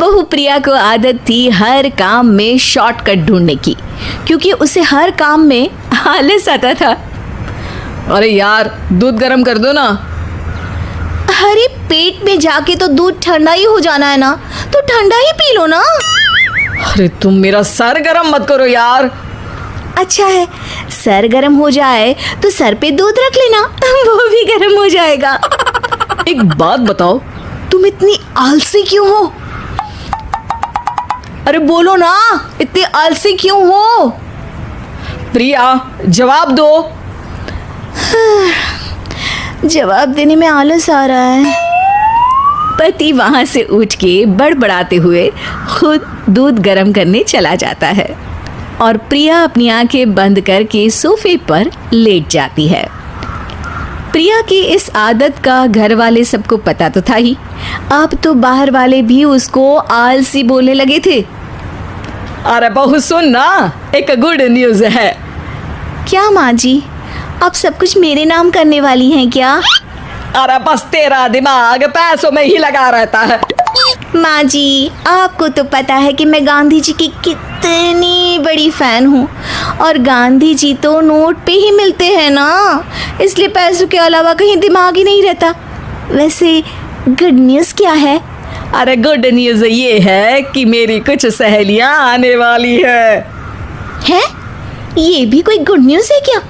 बहू प्रिया को आदत थी हर काम में शॉर्टकट ढूंढने की, क्योंकि उसे हर काम में आलस आता था। अरे यार, दूध गर्म कर दो ना। अरे पेट में जाके तो दूध ठंडा ही हो जाना है ना, तो ठंडा ही पी लो ना। अरे तुम मेरा सर गर्म मत करो यार। अच्छा है, सर गर्म हो जाए तो सर पे दूध रख लेना, वो भी गर्म हो जाएगा। एक बात बताओ, तुम इतनी आलसी क्यों हो? अरे बोलो ना, इतनी आलसी क्यों हो? प्रिया जवाब दो। जवाब देने में आलस आ रहा है। पति वहां से उठ के बड़बड़ाते हुए खुद दूध गर्म करने चला जाता है और प्रिया अपनी आंखें बंद करके सोफे पर लेट जाती है। प्रिया की इस आदत का घर वाले सबको पता तो था ही, अब तो बाहर वाले भी उसको आलसी बोलने लगे थे। अरे बहू सुन ना, एक गुड न्यूज है। क्या माँ जी, आप सब कुछ मेरे नाम करने वाली हैं क्या? अरे बस तेरा दिमाग पैसों में ही लगा रहता है। माँ जी, आपको तो पता है कि मैं गांधी जी की कितनी बड़ी फैन हूँ, और गांधी जी तो नोट पे ही मिलते हैं ना, इसलिए पैसों के अलावा कहीं दिमाग ही नहीं रहता। वैसे गुड न्यूज़ क्या है? अरे गुड न्यूज ये है कि मेरी कुछ सहेलियां आने वाली है। ये भी कोई गुड न्यूज़ है क्या?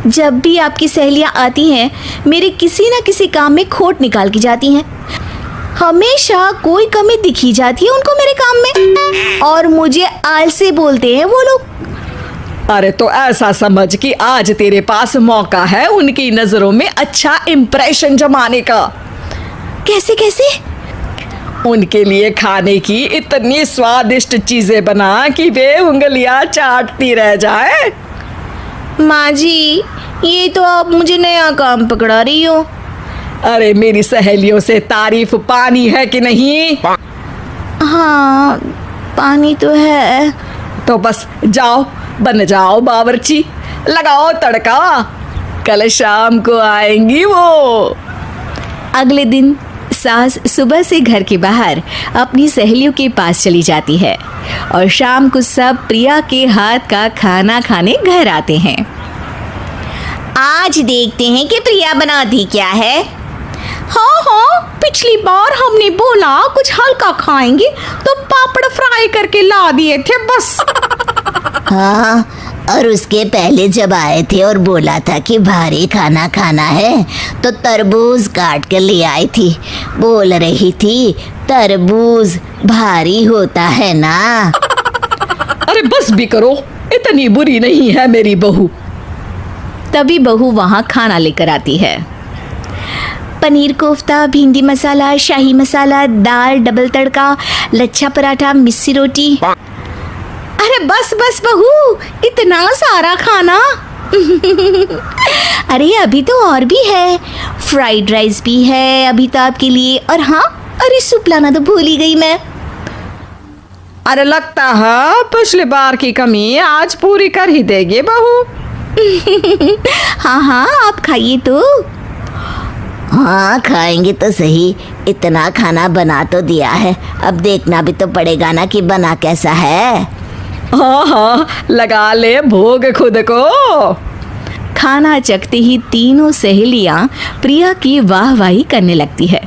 जब भी आपकी सहेलियां आती हैं, मेरे किसी न किसी काम में खोट निकाल की जाती हैं। हमेशा कोई कमी दिखी जाती है उनको मेरे काम में, और मुझे आलसी बोलते हैं वो लोग। अरे तो ऐसा समझ कि आज तेरे पास मौका है उनकी नजरों में अच्छा इम्प्रेशन जमाने का। कैसे कैसे? उनके लिए खाने की इतनी स्वादिष्ट चीजें बना कि वे उंगलियां चाटती रह जाए। माँ जी, ये तो आप मुझे नया काम पकड़ा रही हो। अरे मेरी सहेलियों से तारीफ पानी है कि नहीं? हाँ, पानी तो है। तो बस जाओ, बन जाओ बावर्ची, लगाओ तड़का, कल शाम को आएंगी वो। अगले दिन सास सुबह से घर के बाहर अपनी सहेलियों के पास चली जाती है, और शाम को सब प्रिया के हाथ का खाना खाने घर आते हैं। आज देखते हैं कि प्रिया बनाती क्या है। हाँ, पिछली बार हमने बोला कुछ हल्का खाएंगे तो पापड़ फ्राई करके ला दिए थे बस। हाँ, और उसके पहले जब आए थे और बोला था कि भारी खाना खाना है, तो तरबूज काट कर ले आई थी। बोल रही थी तरबूज भारी होता है ना। अरे बस भी करो, इतनी बुरी नहीं है मेरी बहू। तभी बहू वहाँ खाना लेकर आती है। पनीर कोफ्ता, भिंडी मसाला, शाही मसाला, दाल, डबल तड़का, लच्छा पराठा, मिस्सी रोटी। अरे बस बस बहू, इतना सारा खाना। अरे अभी तो और भी है, फ्राइड राइस भी है अभी तो आपके लिए, और हाँ, अरे सूप लाना तो भूल ही गई मैं। अरे लगता है पिछली बार की कमी आज पूरी कर ही देगी बहू। हाँ, आप खाइए तो। हाँ, खाएंगे तो सही, इतना खाना बना तो दिया है, अब देखना भी तो पड़ेगा ना कि बना कैसा है। हाँ, लगा ले भोग खुद को। खाना चखते ही तीनों सहेलियां प्रिया की वाहवाही करने लगती है।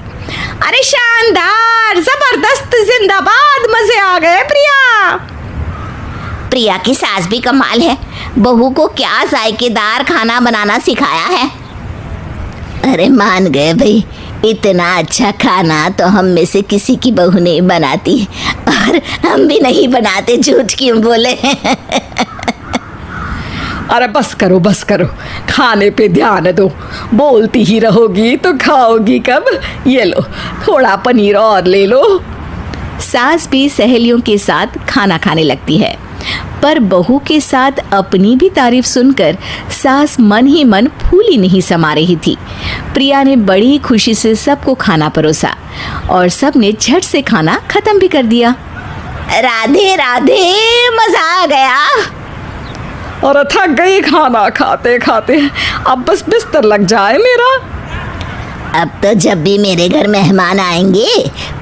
अरे शानदार, जबरदस्त, जिंदाबाद, मजे आ गए प्रिया। प्रिया की सास भी कमाल है, बहू को क्या जायकेदार खाना बनाना सिखाया है। अरे मान गए भाई, इतना अच्छा खाना तो हम में से किसी की बहू नहीं बनाती, और हम भी नहीं बनाते, झूठ क्यों बोले। अरे बस करो, खाने पे ध्यान दो, बोलती ही रहोगी तो खाओगी कब। ये लो, थोड़ा पनीर और ले लो। सास भी सहेलियों के साथ खाना खाने लगती है, पर बहू के साथ अपनी भी तारीफ सुनकर सास मन ही मन फूली नहीं समा रही थी। प्रिया ने बड़ी खुशी से सबको खाना परोसा, और सबने झट से खाना खत्म भी कर दिया। राधे राधे, मजा आ गया। और थक गई खाना खाते खाते, अब बस बिस्तर लग जाए मेरा। अब तो जब भी मेरे घर मेहमान आएंगे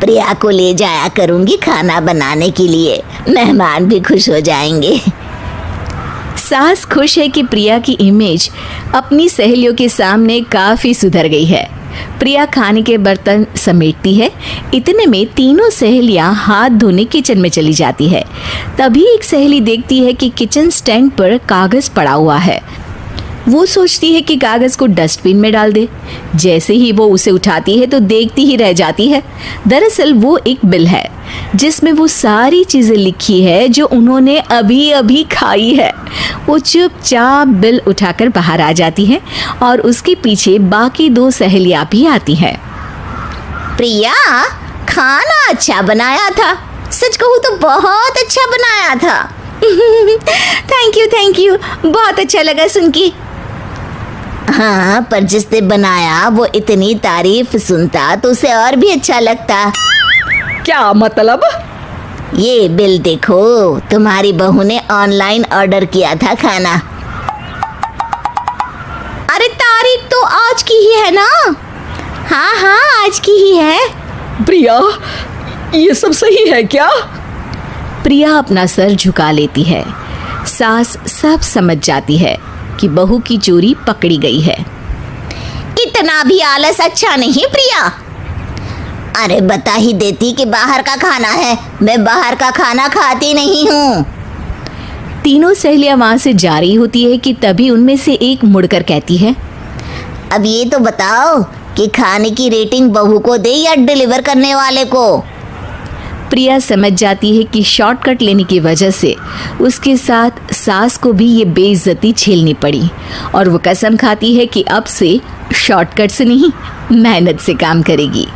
प्रिया को ले जाया करूंगी खाना बनाने के लिए, मेहमान भी खुश हो जाएंगे। सास खुश है कि प्रिया की इमेज अपनी सहेलियों के सामने काफी सुधर गई है। प्रिया खाने के बर्तन समेटती है। इतने में तीनों सहेलियां हाथ धोने किचन में चली जाती है। तभी एक सहेली देखती है कि किचन स्टैंड पर कागज पड़ा हुआ है। वो सोचती है कि कागज को डस्टबिन में डाल दे। जैसे ही वो उसे उठाती है तो देखती ही रह जाती है। दरअसल वो एक बिल है जिसमें वो सारी चीजें लिखी है जो उन्होंने अभी अभी खाई है। वो चुपचाप बिल उठाकर बाहर आ जाती है और उसके पीछे बाकी दो सहेलियां भी आती हैं। प्रिया, खाना अच्छा बनाया था, सच कहूँ तो बहुत अच्छा बनाया था। थैंक यू, बहुत अच्छा लगा सुन के। हाँ, पर जिसने बनाया वो इतनी तारीफ सुनता तो उसे और भी अच्छा लगता। क्या मतलब? ये बिल देखो, तुम्हारी बहू ने ऑनलाइन ऑर्डर किया था खाना। अरे तारीख तो आज की ही है ना? हाँ, आज की ही है। प्रिया, ये सब सही है क्या? प्रिया अपना सर झुका लेती है। सास सब समझ जाती है कि बहू की चोरी पकड़ी गई है। इतना भी आलस अच्छा नहीं प्रिया। अरे बता ही देती कि बाहर का खाना है, मैं बाहर का खाना खाती नहीं हूँ। तीनों सहेलियां वहां से जा रही होती है कि तभी उनमें से एक मुड़कर कहती है, अब ये तो बताओ कि खाने की रेटिंग बहू को दे या डिलीवर करने वाले को। प्रिया समझ जाती है कि शॉर्टकट लेने की वजह से उसके साथ सास को भी ये बेइज्जती झेलनी पड़ी और वो कसम खाती है कि अब से शॉर्टकट से नहीं, मेहनत से काम करेगी।